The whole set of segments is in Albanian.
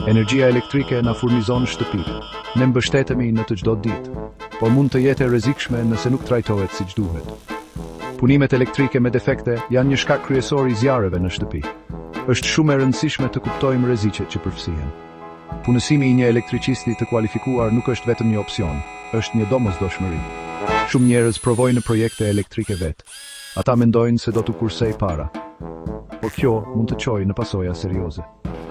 Energjia elektrike na furnizon shtëpitë. Ne mbështetemi në të çdo ditë, por mund të jetë e rrezikshme nëse nuk trajtohet siç duhet. Punimet elektrike me defekte janë një shkak kryesor i zjarreve në shtëpi. Është shumë e rëndësishme të kuptojmë rreziqet që përfshihen. Punësimi i një elektricisti të kualifikuar nuk është vetëm një opsion, është një domosdoshmëri. Shumë njerëz provojnë projekte elektrike vetë. Ata mendojnë se do t'u kursej para. Por kjo mund të çojë në pasoja serioze.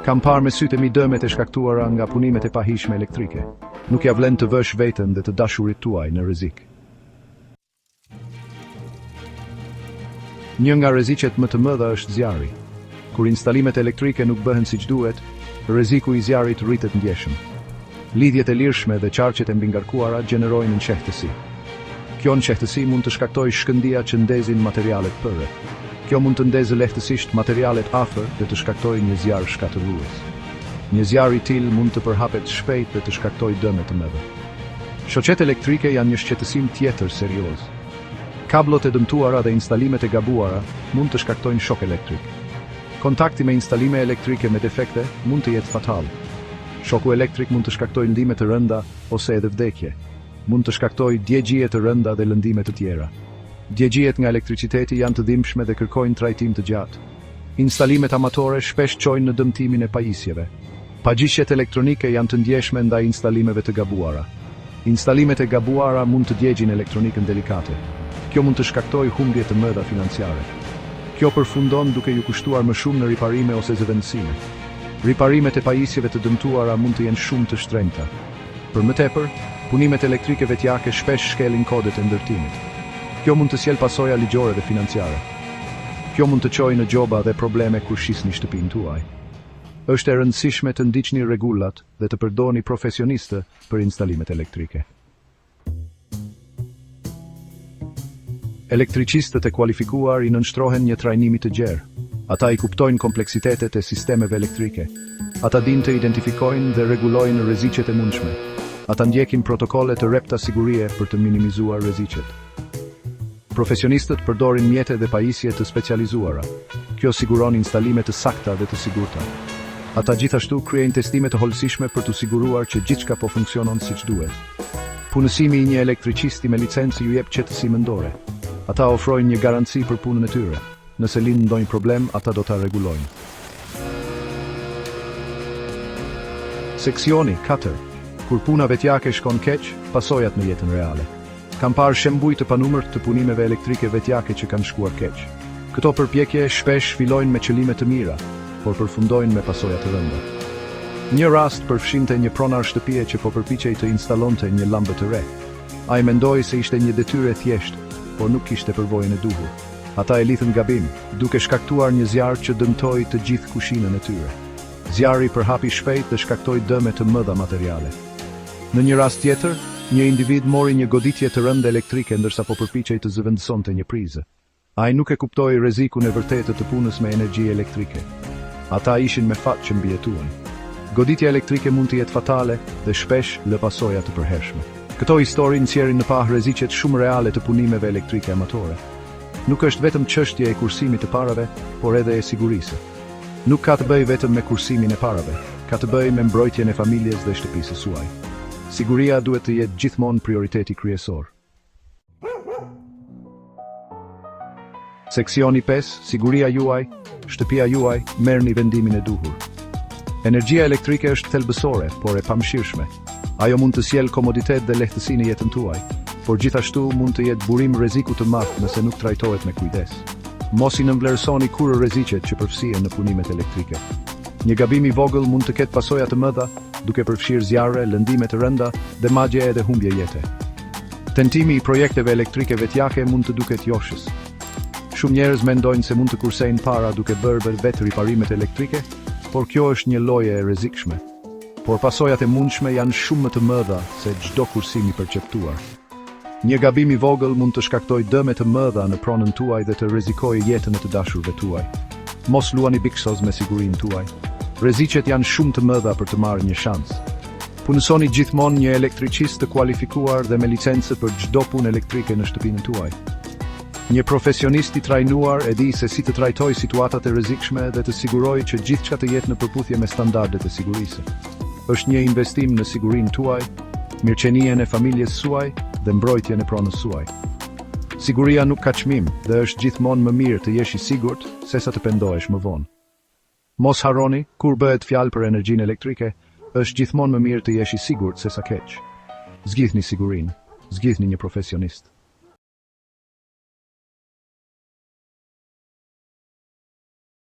Kam parë me sytë e mi dëmet e shkaktuara nga punimet e pahishme elektrike. Nuk ja vlen të vësh veten dhe të dashurit tuaj në rrezik. Një nga rreziqet më të mëdha është zjarri. Kur instalimet elektrike nuk bëhen siç duhet, rreziku i zjarrit rritet ndjeshëm. Lidhjet e lirshme dhe qarqet e mbingarkuara gjenerojnë nxehtësi. Kjo nxehtësi mund të shkaktojë shkëndija që ndezin materialet përreth. Kjo mund të ndezë lehtësisht materialet afër dhe të shkaktojë një zjarr shkatërrues. Një zjarr i tillë mund të përhapet shpejt dhe të shkaktojë dëme të mëdha. Shoqet elektrike janë një shqetësim tjetër serioz. Kablot e dëmtuara dhe instalimet e gabuara mund të shkaktojnë shok elektrik. Kontakti me instalime elektrike me defekte mund të jetë fatal. Shoku elektrik mund të shkaktojë ndime të rënda ose edhe vdekje. Mund të shkaktojë djegjije të rënda dhe lëndime të tjera. Djegjijet nga elektriciteti janë të dhimbshme dhe kërkojnë trajtim të gjatë. Instalimet amatore shpesh çojnë në dëmtimin e pajisjeve. Pagjishjet elektronike janë të ndjeshme ndaj instalimeve të gabuara. Instalimet e gabuara mund të djegjin elektronikën delikate. Kjo mund të shkaktojë humbje të mëdha financiare. Kjo përfundon duke ju kushtuar më shumë në riparime ose zëvendësime. Riparimet e pajisjeve të dëmtuara mund të jenë shumë të shtrenjta. Për më tepër, punimet elektrike vetjake shpesh shkelin kodet e ndërtimit. Kjo mund të sjellë pasoja ligjore dhe financiare. Kjo mund të çojë në gjoba dhe probleme kur shisni shtëpinë tuaj. Është e rëndësishme të ndiqni rregullat dhe të përdorni profesionistë për instalimet elektrike. Elektricistët e kualifikuar i nënshtrohen një trajnimi të gjerë. Ata i kuptojnë kompleksitetet e sistemeve elektrike. Ata dinë të identifikojnë dhe rregullojnë rreziqet e mundshme. Ata ndjekin protokolle të repta sigurie për të minimizuar rreziqet. Profesionistët përdorin mjete dhe pajisje të specializuara. Kjo siguron instalime të sakta dhe të sigurta. Ata gjithashtu kryejnë testime të hollësishme për të siguruar që gjithçka po funksionon siç duhet. Punësimi i një elektricisti me licencë ju jep qetësi mendore. Ata ofrojnë një garanci për punën e tyre. Nëse lind ndonjë problem, ata do ta rregullojnë. Seksioni 4. Kur puna vetjake shkon keq, pasojat në jetën reale. Kam parë shembuj të panumërt të punimeve elektrike vetjake që kanë shkuar keq. Këto përpjekje shpesh fillojnë me qëllime të mira, por përfundojnë me pasoja të rënda. Një rast përfshinte një pronar shtëpie që po përpiqej të instalonte një llambë të re. Ai mendoi se ishte një detyrë e thjeshtë, por nuk kishte përvojën e duhur. Ata e lidhën gabim, duke shkaktuar një zjarr që dëmtoi të gjithë kushinën e tyre. Zjarri përhapi shpejt dhe shkaktoi dëme të mëdha materiale. Në një rast tjetër, një individ mori një goditje të rëndë elektrike ndërsa po përpiqej të zëvendësonte një prizë. Ai nuk e kuptoi rrezikun e vërtetë të punës me energji elektrike. Ata ishin me fat që mbijetuan. Goditja elektrike mund të jetë fatale dhe shpesh lë pasoja të përhershme. Këto histori nxjerrin në pa rreziqet shumë reale të punimeve elektrike amatore. Nuk është vetëm çështje e kursimit të parave, por edhe e sigurisë. Nuk ka të bëjë vetëm me kursimin e parave, ka të bëjë me mbrojtjen e familjes dhe shtëpisë suaj. Siguria duhet të jetë gjithmonë prioriteti kryesor. Seksioni 5. Siguria juaj, shtëpia juaj, merrni vendimin e duhur. Energjia elektrike është thelbësore, por e pamëshirshme. Ajo mund të sjellë komoditet dhe lehtësi në jetën tuaj, por gjithashtu mund të jetë burim rreziku të madh nëse nuk trajtohet me kujdes. Mos i nënvlerësoni kurrë rreziqet që përfshihen në punimet elektrike. Një gabim i vogël mund të ketë pasoja të mëdha, duke përfshirë zjarre, lëndime të rënda dhe madje edhe humbje jete. Tentimi i projekteve elektrike vetjake mund të duket joshës. Shumë njerëz mendojnë se mund të kursejnë para duke bërë vetë riparimet elektrike, por kjo është një lloje e rrezikshme. Por pasojat e mundshme janë shumë më të mëdha se çdo kursim i perceptuar. Një gabim i vogël mund të shkaktojë dëme të mëdha në pronën tuaj dhe të rrezikojë jetën e të dashurve tuaj. Mos luani biksos me sigurinë tuaj. Rreziqet janë shumë të mëdha për të marrë një shans. Punësoni gjithmonë një elektricist të kualifikuar dhe me licencë për çdo punë elektrike në shtëpinë tuaj. Një profesionist i trajnuar e di se si të trajtojë situatat e rrezikshme dhe të sigurojë që gjithçka të jetë në përputhje me standardet e sigurisë. Është një investim në sigurinë tuaj, mirëqenien e familjes suaj dhe mbrojtjen e pronës suaj. Siguria nuk ka çmim dhe është gjithmonë më mirë të jesh i sigurt sesa të pendohesh më vonë. Mos harroni, kur bëhet fjalë për energjinë elektrike, është gjithmonë më mirë të jesh i sigurt sesa keq. Zgjidhni sigurinë, zgjidhni një profesionist.